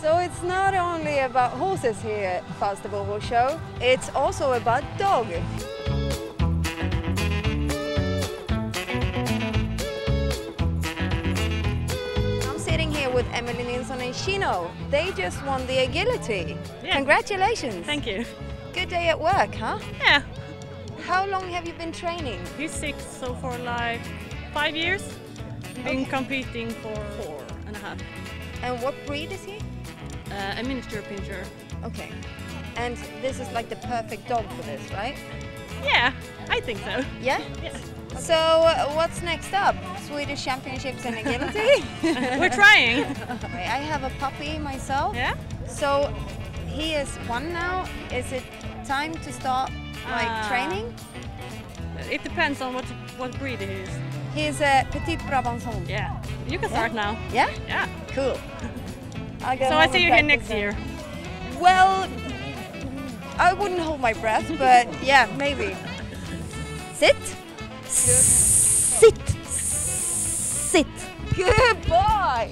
So it's not only about horses here at Falsterbo Horse Show, it's also about dog. I'm sitting here with Emily Nilsson and Chino. They just won the agility. Yeah. Congratulations. Thank you. Good day at work, huh? Yeah. How long have you been training? He's 6, so for like 5 years. Been competing for 4.5. And what breed is he? A miniature pinscher. Okay. And this is like the perfect dog for this, right? Yeah, I think so. Yeah? Yeah. So what's next up? Swedish Championships in agility? We're trying. I have a puppy myself. Yeah? So he is 1 now. Is it time to start training? It depends on what breed it is. He's a Petit Brabançon. Yeah. You can start now. Yeah? Yeah. Cool. So I see you here next year. Well, I wouldn't hold my breath, but yeah, maybe. Sit. Sit. Sit. Good boy.